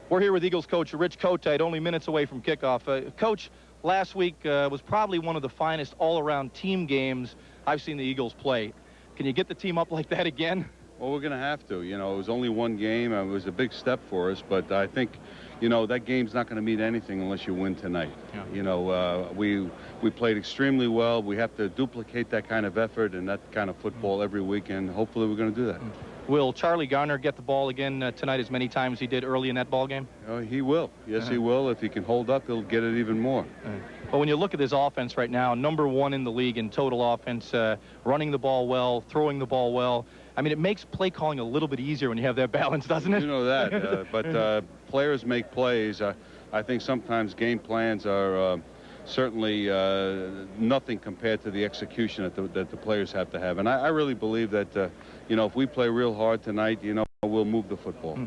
We're here with Eagles coach Rich Kotite, only minutes away from kickoff. Coach, last week was probably one of the finest all-around team games I've seen the Eagles play. Can you get the team up like that again? Well, we're going to have to. You know, it was only one game. It was a big step for us, but I think, you know, that game's not going to mean anything unless you win tonight. Yeah. You know, we played extremely well. We have to duplicate that kind of effort and that kind of football every week, and hopefully we're going to do that. Will Charlie Garner get the ball again tonight as many times as he did early in that ball game? He will. Yes, he will. If he can hold up, he'll get it even more. But when you look at his offense right now, #1 in the league in total offense, running the ball well, throwing the ball well. I mean, it makes play calling a little bit easier when you have that balance, doesn't it? You know that, but players make plays. I think sometimes game plans are certainly nothing compared to the execution that the players have to have. And I really believe that, you know, if we play real hard tonight, you know, we'll move the football.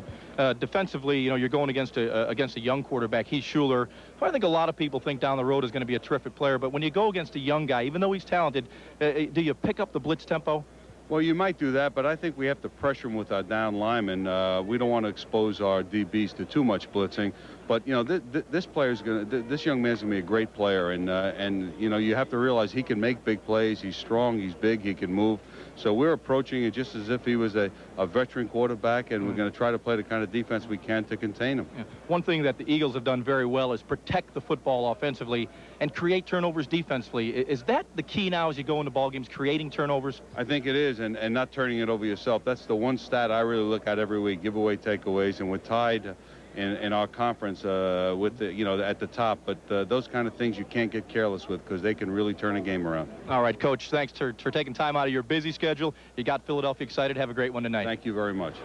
Defensively, you know, you're going against a young quarterback, Heath Schuler, who I think a lot of people think down the road is going to be a terrific player. But when you go against a young guy, even though he's talented, do you pick up the blitz tempo? Well, you might do that, but I think we have to pressure him with our down linemen. We don't want to expose our DBs to too much blitzing. But you know, this young man's gonna be a great player, and you know, you have to realize he can make big plays. He's strong, he's big, he can move. So we're approaching it just as if he was a veteran quarterback, and we're going to try to play the kind of defense we can to contain him. Yeah. One thing that the Eagles have done very well is protect the football offensively and create turnovers defensively. Is that the key now as you go into ball games, creating turnovers? I think it is, and not turning it over yourself. That's the one stat I really look at every week: giveaway, takeaways, and we're tied in our conference with the, you know, at the top. But those kind of things you can't get careless with, because they can really turn a game around. All right, Coach, thanks for taking time out of your busy schedule. You got Philadelphia excited. Have a great one tonight. Thank you very much.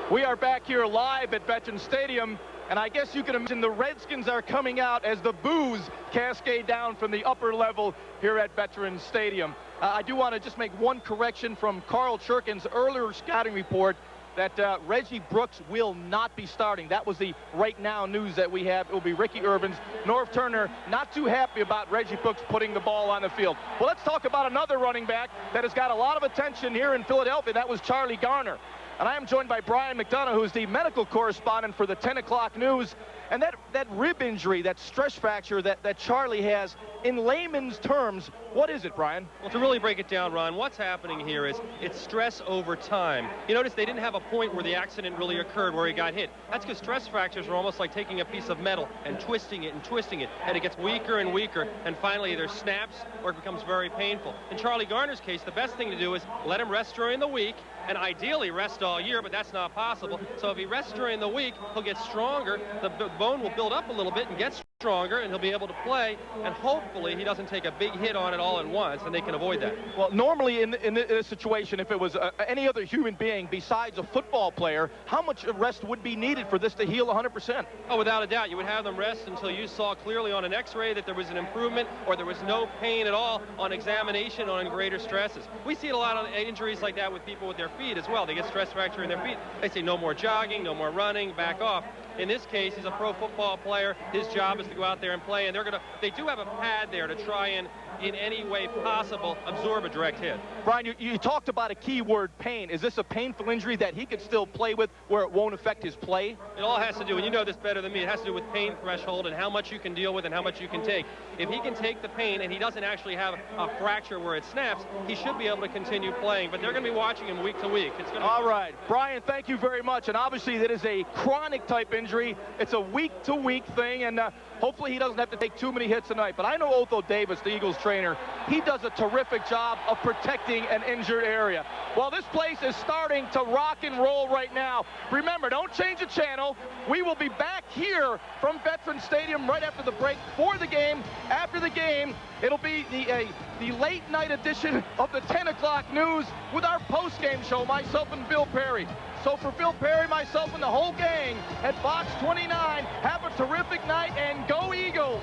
We are back here live at Veterans Stadium, and I guess you can imagine the Redskins are coming out as the boos cascade down from the upper level here at Veterans Stadium. I do want to just make one correction from Carl Churkin's earlier scouting report that Reggie Brooks will not be starting. That was the right now news that we have. It will be Ricky Irvins. Norv Turner not too happy about Reggie Brooks putting the ball on the field. Well, let's talk about another running back that has got a lot of attention here in Philadelphia. That was Charlie Garner. And I am joined by Brian McDonough, who's the medical correspondent for the 10 o'clock news. And that rib injury, that stress fracture that Charlie has, in layman's terms, what is it, Brian? Well, to really break it down, Ron, what's happening here is it's stress over time. You notice they didn't have a point where the accident really occurred, where he got hit. That's because stress fractures are almost like taking a piece of metal and twisting it, and it gets weaker and weaker, and finally either snaps or it becomes very painful. In Charlie Garner's case, the best thing to do is let him rest during the week, and ideally rest all year, but that's not possible. So if he rests during the week, he'll get stronger, the bone will build up a little bit and get stronger, and he'll be able to play, and hopefully he doesn't take a big hit on it all at once, and they can avoid that. Well, normally in this situation, if it was any other human being besides a football player, how much rest would be needed for this to heal 100%? Oh, without a doubt. You would have them rest until you saw clearly on an x-ray that there was an improvement, or there was no pain at all on examination on greater stresses. We see a lot of injuries like that with people with their feet as well. They get stress fracture in their feet. They say no more jogging, no more running, back off. In this case, he's a pro football player. His job is to go out there and play, and they do have a pad there to try and, in any way possible, absorb a direct hit. Brian, you talked about a key word, pain. Is this a painful injury that he could still play with where it won't affect his play? It all has to do, and you know this better than me, it has to do with pain threshold and how much you can deal with and how much you can take. If he can take the pain and he doesn't actually have a fracture where it snaps, he should be able to continue playing, but they're going to be watching him week to week. All right. Brian, thank you very much, and obviously that is a chronic type injury. It's a week-to-week thing, and hopefully he doesn't have to take too many hits tonight. But I know Otho Davis, the Eagles trainer, he does a terrific job of protecting an injured area. Well, this place is starting to rock and roll right now. Remember, don't change the channel. We will be back here from Veterans Stadium right after the break for the game. After the game, it'll be the late night edition of the 10 o'clock news with our post-game show, myself and Bill Perry. So for Bill Perry, myself, and the whole gang at Fox 29, have a terrific night and go Eagles!